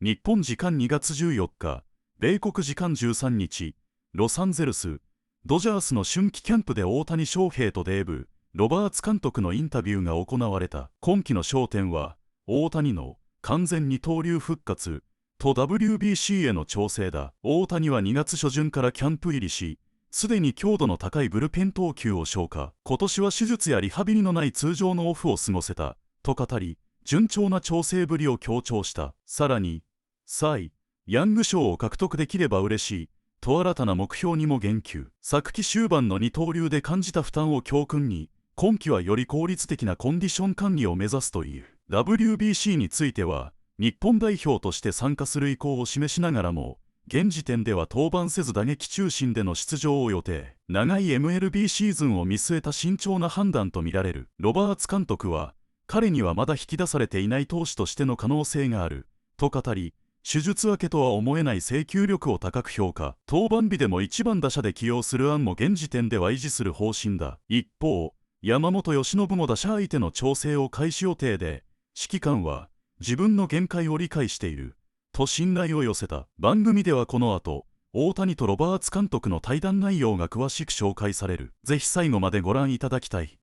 日本時間2月14日、米国時間13日、ロサンゼルス、ドジャースの春季キャンプで大谷翔平とデーブ・ロバーツ監督のインタビューが行われた。今季の焦点は、大谷の完全二刀流復活と WBC への調整だ。大谷は2月初旬からキャンプ入りし、すでに強度の高いブルペン投球を消化。今年は手術やリハビリのない通常のオフを過ごせた、と語り、順調な調整ぶりを強調した。さらに、サイ・ヤング賞を獲得できれば嬉しい、と新たな目標にも言及。昨季終盤の二刀流で感じた負担を教訓に、今季はより効率的なコンディション管理を目指すという。WBC については、日本代表として参加する意向を示しながらも、現時点では登板せず打撃中心での出場を予定。長い MLB シーズンを見据えた慎重な判断とみられる。ロバーツ監督は、彼にはまだ引き出されていない投手としての可能性がある、と語り、手術明けとは思えない制球力を高く評価。登板日でも1番打者で起用する案も現時点では維持する方針だ。一方、山本由伸も打者相手の調整を開始予定で、指揮官は自分の限界を理解している、と信頼を寄せた。番組ではこの後、大谷とロバーツ監督の対談内容が詳しく紹介される。ぜひ最後までご覧いただきたい。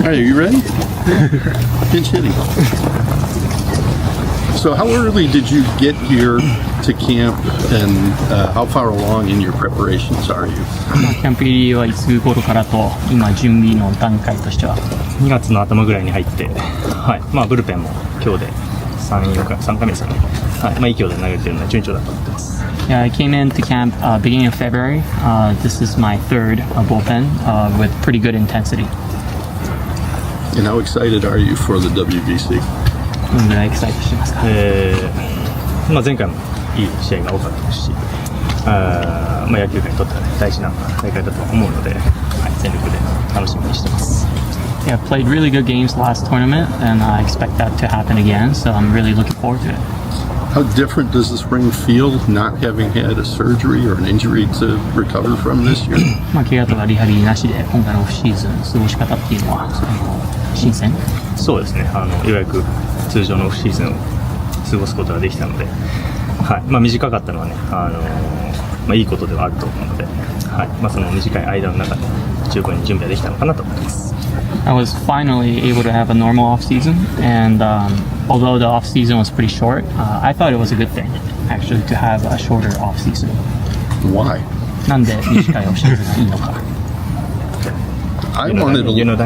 Are you ready? Pinch hitting. So how early did you get here to camp, and how far along in your preparations are you? キャンプ入りはいつ頃からと、今準備の段階としては2月の頭ぐらいに入って、はい、ブルペンも今日で3回目ですかね。はい、いい強度で投げてるので順調だと思ってます。Yeah, I came into camp beginning of February. This is my third bullpen with pretty good intensity. And how excited are you for the WBC? どのぐらいエキサイトしてますか？前回もいい試合が多かったですし、野球界にとっては、大事な大会だと思うので、全力で楽しみにしてます。Yeah, played really good games last tournament, and I expect that to happen again. So I'm really looking forward to it. How different does the spring feel, not having had a surgery or an injury to recover from this year? 怪我とかリハビリなしで今回のオフシーズン過ごし方っていうのは新鮮？そうですね。ようやく通常のオフシーズンを過ごすことができたので、はい。短かったのはね、いいことではあると思うので、はい。その短い間の中で十分に準備ができたのかなと思ってます。I was finally able to have a normal off season, and although the off season was pretty short, I thought it was a good thing actually to have a shorter off season. Why? なんで短いオフシーズンがいいのか。I wanted a longer off.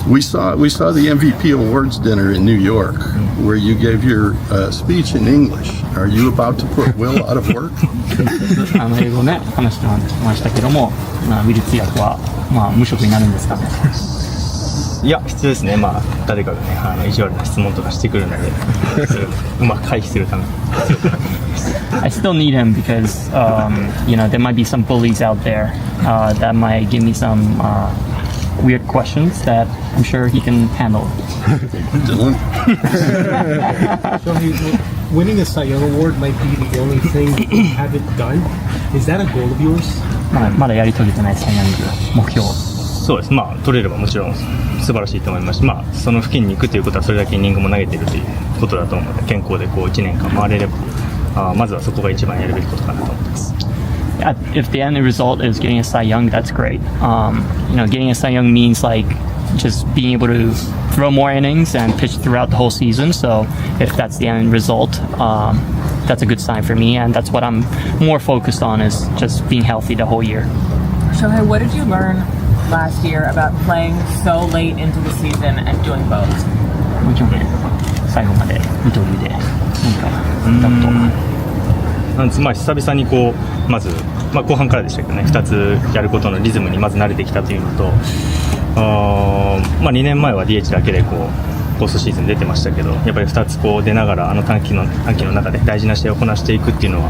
We saw the MVP Awards dinner in New York, where you gave your speech in English. Are you about to put Will out of work? 英語ね、話してましたけども、ウィル通訳は無職になるんですかね。いや、必要ですね。誰かがね、意地悪な質問とかしてくるので、それをうまく回避するために必要かな。I still need him because there might be some bullies out there that might give me some weird questions that I'm sure he can handle. Dylan? So winning a Cy Young Award might be the only thing you haven't done. Is that a goal of yours? まだやり遂げてないサイ・ヤング目標。そうです。取れればもちろん素晴らしいと思いますし、その付近に行くということはそれだけイニングも投げているということだと思うので、健康で1年間回れれば、まずはそこが一番やるべきことかなと思ってます。If the end result is getting a Cy Young, that's great. Getting a Cy Young means like just being able to throw more innings and pitch throughout the whole season. So if that's the end result, that's a good sign for me, and that's what I'm more focused on is just being healthy the whole year. Shohei, what did you learn last year about playing so late into the season and doing both? もちろんね、最後まで二刀流で久々にまず、後半からでしたけどね、2つやることのリズムにまず慣れてきたというのと、2年前は DH だけでポストシーズン出てましたけど、やっぱり2つ出ながら短期の中で大事な試合をこなしていくっていうのは、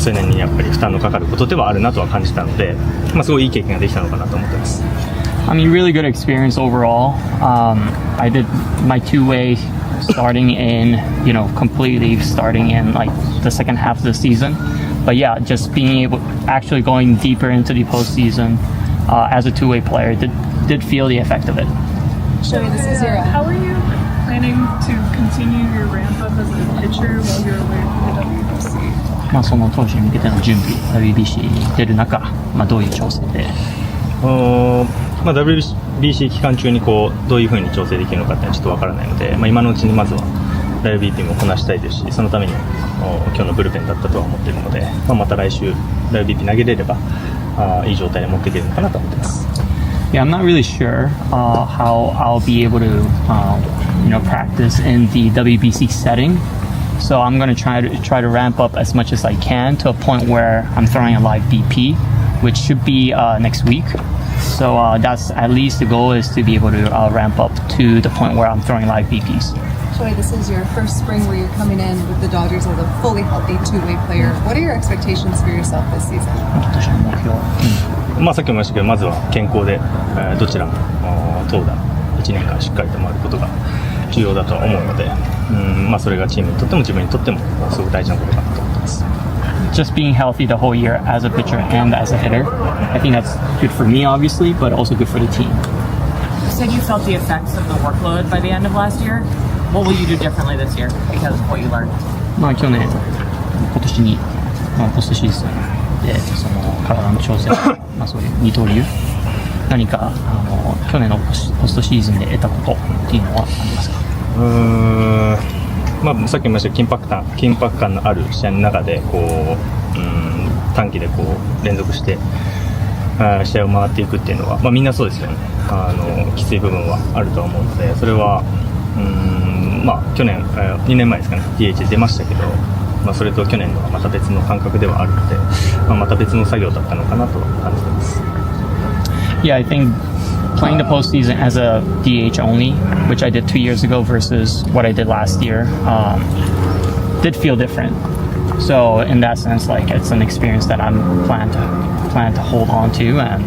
そういうのにやっぱり負担のかかることではあるなとは感じたので、すごいいい経験ができたのかなと思ってます。I mean, really good experience overall. I did my two-way starting in, completely starting in like the second half of the season. But yeah, just being able, actually going deeper into the postseason, as a two-way player, did feel the effect of it. Shoei, this is Zira. How are you planning to continue your ramp up as a pitcher while you're away from the WBC? その投手に向けての準備、WBC に出る中、どういう調整で。WBC 期間中にどういうふうに調整できるのかってちょっとわからないので、今のうちにまずはWBC もこなしたいですし、そのために今日のブルペンだったとは思っているので、また来週 WBC 投げれればいい状態で持っていけるのかなと思っています。Yeah, I'm not really sure how I'll be able to, practice in the WBC setting. So I'm going to try to ramp up as much as I can to a point where I'm throwing a live BP, which should be next week. So that's at least the goal is to be able to ramp up to the point where I'm throwing live BPs. Shoei, this is your first spring where you're coming in with the Dodgers as a fully healthy two-way player. What are your expectations for yourself this season? 今年の目標。さっきも言いましたけど、まずは健康で、どちらも投打1年間しっかりと回ることが重要だとは思うので、それがチームにとっても自分にとってもすごく大事なことかなと思ってます。Just being healthy the whole year as a pitcher and as a hitter, I think that's good for me, obviously, but also good for the team. You said you felt the effects of the workload by the end of last year. What will you do differently this year because of what you learned? 去年、今年に、ポストシーズンでその体の調整、そういう二刀流、何か去年のポストシーズンで得たことっていうのはありますか？さっきも言いました緊迫感のある試合の中で短期で連続して試合を回っていくっていうのは、みんなそうですよね。きつい部分はあるとは思うので、それは去年2年前ですかね DH 出ましたけど、それと去年のはまた別の感覚ではあるので、また別の作業だったのかなと感じています。Yeah, I think playing the postseason as a DH only, which I did 2 years ago versus what I did last year, did feel different. So in that sense, it's an experience that I'm plan to hold on to and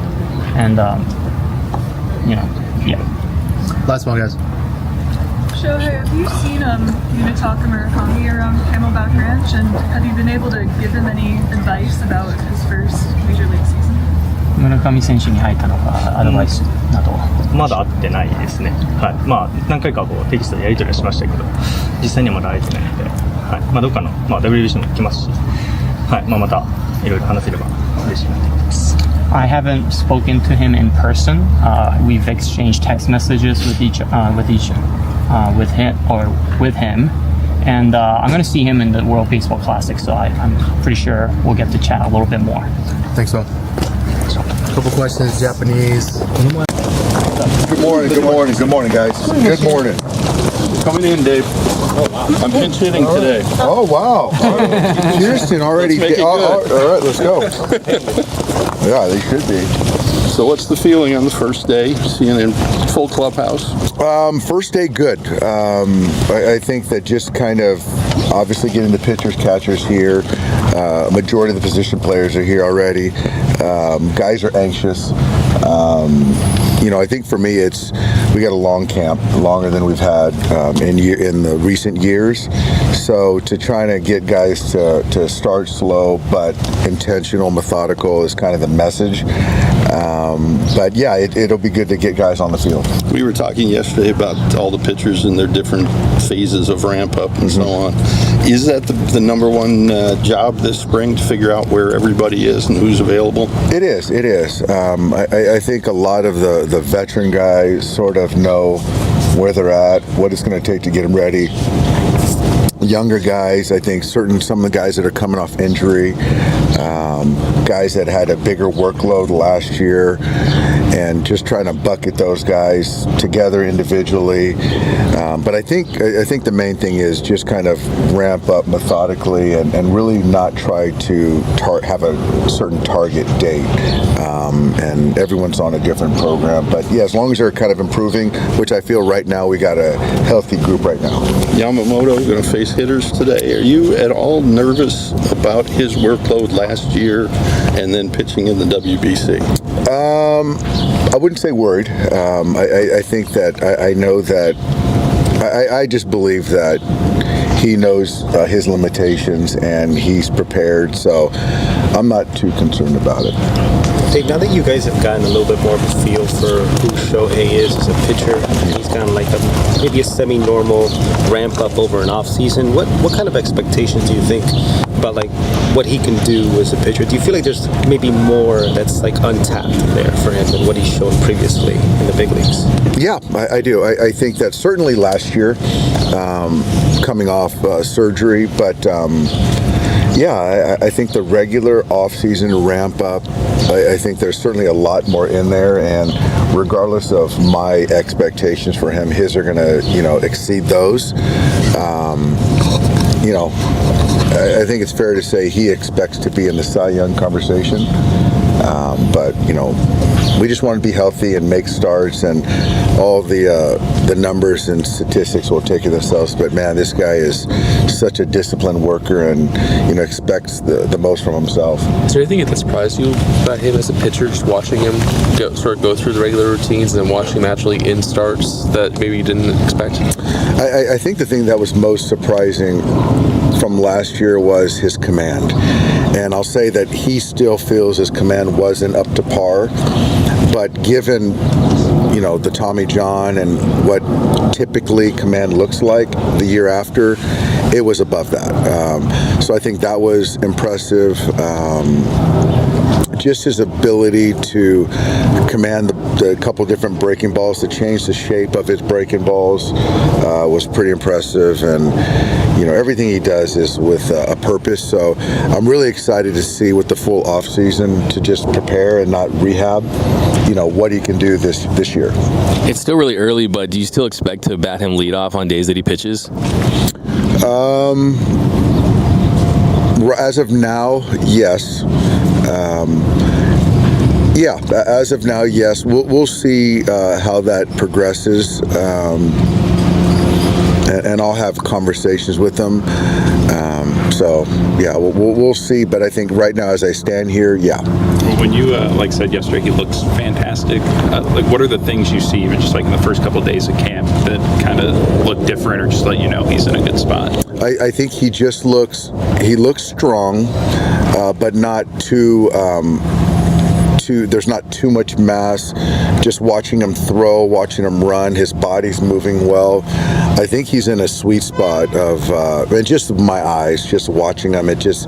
yeah. Last one, guys. Shohei, have you seen Munetaka Murakami around Camelback Ranch, and have you been able to give him any advice about his first major league season? 村上選手に入ったのかアドバイスなど。まだ会ってないですね。何回かテキストでやり取りはしましたけど、実際にはまだ会えてないので、どっかのWBC も来ますし、またいろいろ話せれば嬉しいなと思ってます。I haven't spoken to him in person. We've exchanged text messages with him, and I'm going to see him in the World Baseball Classic. So I'm pretty sure we'll get to chat a little bit more. Thanks, Phil. Couple questions, Japanese. Good morning, guys. Good morning. Coming in, Dave. I'm pinch hitting today. Oh, wow. Houston already. Let's make it good. All right, let's go. Yeah, they should be. So what's the feeling on the first day, seeing in full clubhouse? First day, good. I think that just kind of obviously getting the pitchers, catchers here. Majority of the position players are here already. Guys are anxious. I think for me, we got a long camp, longer than we've had in the recent years. So to try to get guys to start slow but intentional, methodical is kind of the message. But yeah, it'll be good to get guys on the field. We were talking yesterday about all the pitchers and their different phases of ramp up and so on. Is that the number one job this spring, to figure out where everybody is and who's available? It is. I think a lot of the veteran guys sort of know where they're at, what it's going to take to get them ready. Younger guys, I think some of the guys that are coming off injury, guys that had a bigger workload last year, and just trying to bucket those guys together individually. But I think the main thing is just kind of ramp up methodically and really not try to have a certain target date. And everyone's on a different program. But yeah, as long as they're kind of improving, which I feel right now we got a healthy group right now. Yamamoto going to face hitters today. Are you at all nervous about his workload last year and then pitching in the WBC? I wouldn't say worried. I think that I know that I just believe that he knows his limitations and he's prepared. So I'm not too concerned about it. Dave, now that you guys have gotten a little bit more of a feel for who Shohei is as a pitcher, he's kind of like maybe a semi-normal ramp up over an off season. What kind of expectations do you think about like what he can do as a pitcher? Do you feel like there's maybe more that's like untapped there for him than what he's shown previously in the big leagues? Yeah, I do. I think that certainly last year, coming off surgery, but yeah, I think the regular off-season ramp up, I think there's certainly a lot more in there, and regardless of my expectations for him, his are going to, exceed those. I think it's fair to say he expects to be in the Cy Young conversation, but we just want to be healthy and make starts, and all the numbers and statistics will take it themselves. But man, this guy is such a disciplined worker, and expects the most from himself. Is there anything that surprised you about him as a pitcher? Just watching him go through the regular routines and then watching him actually in starts that maybe you didn't expect? I think the thing that was most surprising from last year was his command, and I'll say that he still feels his command wasn't up to par, but given the Tommy John and what typically command looks like the year after, it was above that. So I think that was impressive. Just his ability to command the couple different breaking balls, to change the shape of his breaking balls, was pretty impressive. And everything he does is with a purpose. So I'm really excited to see with the full off season to just prepare and not rehab, what he can do this year. It's still really early, but do you still expect to bat him lead off on days that he pitches? As of now, yes. Yeah, as of now, yes. We'll see how that progresses, and I'll have conversations with them. So yeah, we'll see. But I think right now, as I stand here, yeah. When you said yesterday, he looks fantastic. What are the things you see, even just like in the first couple of days of camp, that kind of look different, or just let you know he's in a good spot? I think he just looks strong, but not too. There's not too much mass. Just watching him throw, watching him run, his body's moving well. I think he's in a sweet spot of, and just my eyes, just watching him, it just,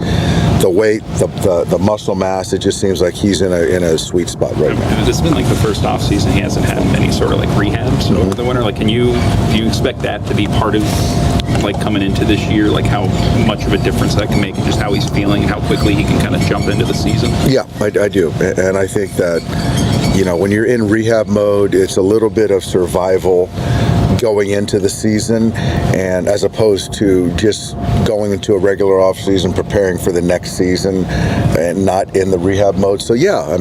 the weight, the muscle mass, it just seems like he's in a sweet spot right now. This has been like the first off season. He hasn't had any sort of like rehab. So over the winter, do you expect that to be part of coming into this year, how much of a difference that can make, and just how he's feeling and how quickly he can kind of jump into the season? Yeah, I do. And I think that, when you're in rehab mode, it's a little bit of survival going into the season, and as opposed to just going into a regular off season, preparing for the next season and not in the rehab mode. So yeah,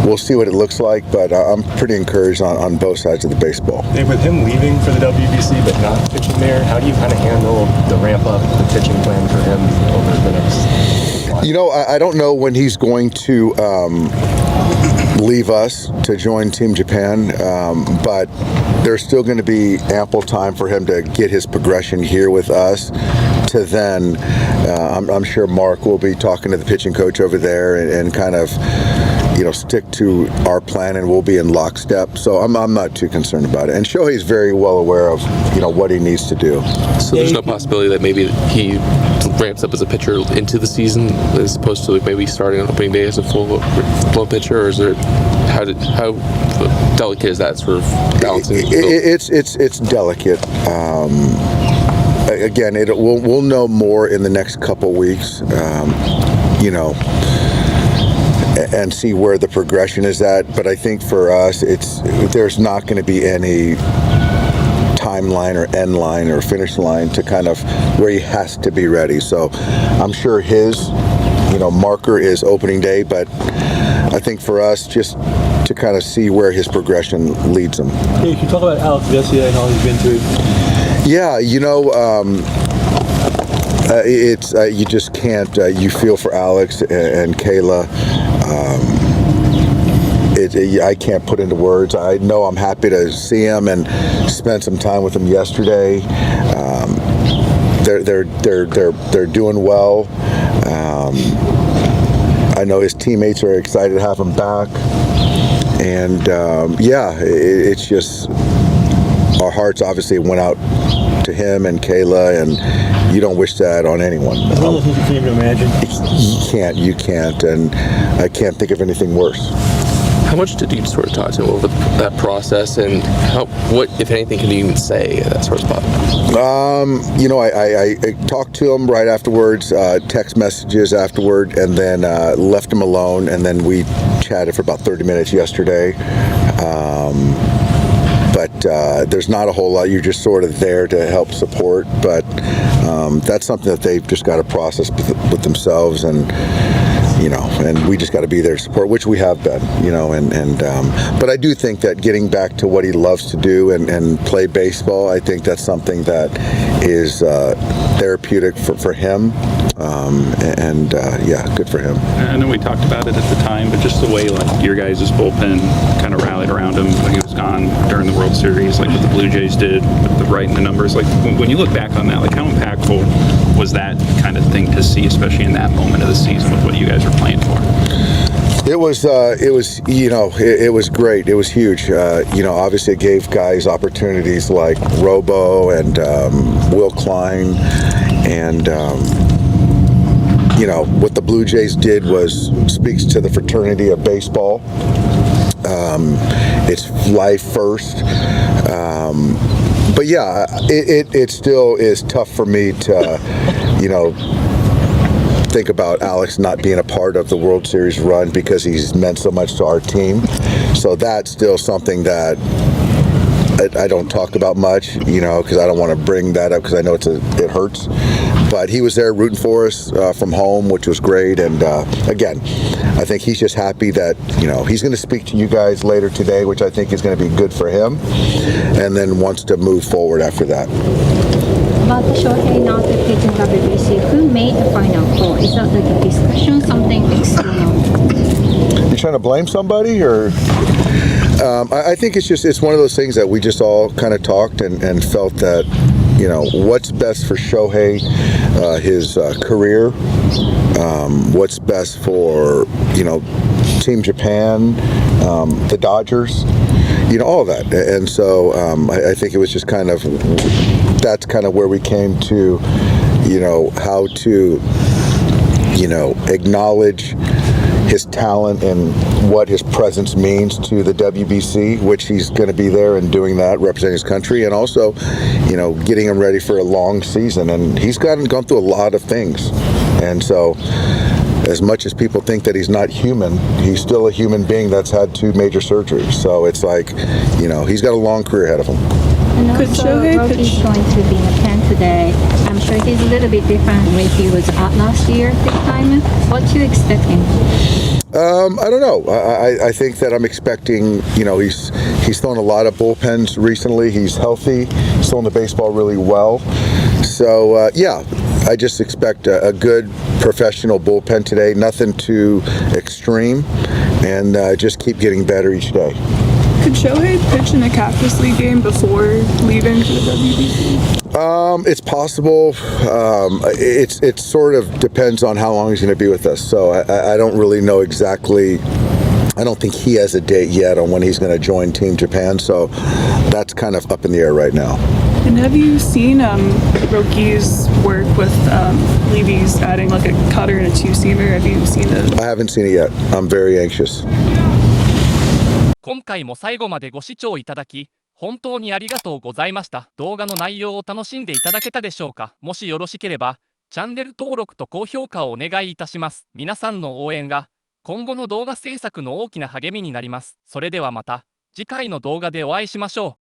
we'll see what it looks like, but I'm pretty encouraged on both sides of the baseball. Hey, with him leaving for the WBC but not pitching there, how do you kind of handle the ramp up, the pitching plan for him over the next? I don't know when he's going to leave us to join Team Japan, but there's still going to be ample time for him to get his progression here with us. To then, I'm sure Mark will be talking to the pitching coach over there and kind of, stick to our plan, and we'll be in lockstep. So I'm not too concerned about it. And Shohei's very well aware of, what he needs to do. So there's no possibility that maybe he ramps up as a pitcher into the season as opposed to maybe starting on opening day as a full pitcher, or is there how delicate is that sort of balancing? It's delicate. Again, we'll know more in the next couple weeks. And see where the progression is at. But I think for us, there's not going to be any timeline or end line or finish line to kind of where he has to be ready. So I'm sure his, marker is opening day, but I think for us, just to kind of see where his progression leads him. Hey, can you talk about Alex Vesia and how he's been through? Yeah, it's you just can't. You feel for Alex and Kayla. I can't put into words. I know I'm happy to see him and spend some time with him yesterday. they're doing well. I know his teammates are excited to have him back, and it's just our hearts obviously went out to him and Kayla, and you don't wish that on anyone. Can you imagine? You can't, and I can't think of anything worse. How much did you sort of talk to him over that process, and what, if anything, can you even say at that sort of spot? I talked to him right afterwards, text messages afterward, and then left him alone, and then we chatted for about 30 minutes yesterday. But there's not a whole lot. You're just sort of there to help support, but that's something that they've just got to process with themselves, and we just got to be there to support, which we have been, but I do think that getting back to what he loves to do and play baseball, I think that's something that is therapeutic for him, good for him. I know we talked about it at the time, but just the way like your guys' bullpen kind of rallied around him when he was gone during the World Series, like what the Blue Jays did with the writing the numbers, like when you look back on that, like how impactful was that kind of thing to see, especially in that moment of the season with what you guys were playing for? It was great. It was huge. Obviously it gave guys opportunities like Robo and Will Klein, and what the Blue Jays did speaks to the fraternity of baseball. It's life first. But yeah, it still is tough for me to, think about Alex not being a part of the World Series run because he's meant so much to our team. So that's still something that I don't talk about much, because I don't want to bring that up because I know it hurts. But he was there rooting for us from home, which was great. And again, I think he's just happy that, he's going to speak to you guys later today, which I think is going to be good for him, and then wants to move forward after that. About the Shohei not to pitch in WBC, who made the final call? Is that like a discussion, something external? You trying to blame somebody, or? I think it's one of those things that we just all kind of talked and felt that, what's best for Shohei, his career, what's best for, Team Japan, the Dodgers, all of that. And so I think it was just that's kind of where we came to, how to, acknowledge his talent and what his presence means to the WBC, which he's going to be there and doing that, representing his country, and also, getting him ready for a long season. And he's gone through a lot of things. And so, as much as people think that he's not human, he's still a human being that's had 2 major surgeries. So it's like, he's got a long career ahead of him. And also, Rocky's going to be in the pen today. I'm sure he's a little bit different when he was out last year this time. What you expecting? I don't know. I think that I'm expecting, he's thrown a lot of bullpens recently. He's healthy. He's throwing the baseball really well. So, I just expect a good professional bullpen today. Nothing too extreme. And just keep getting better each day. Could Shohei pitch in a Cactus League game before leaving for the WBC? It's possible. It sort of depends on how long he's going to be with us. So I don't really know exactly. I don't think he has a date yet on when he's going to join Team Japan. So that's kind of up in the air right now. And have you seen Rocky's work with Levy's adding like a cutter and a 2-seamer? Have you seen it? I haven't seen it yet. I'm very anxious. 今回も最後までご視聴いただき本当にありがとうございました。動画の内容を楽しんでいただけたでしょうか。もしよろしければチャンネル登録と高評価をお願いいたします。皆さんの応援が今後の動画制作の大きな励みになります。それではまた次回の動画でお会いしましょう。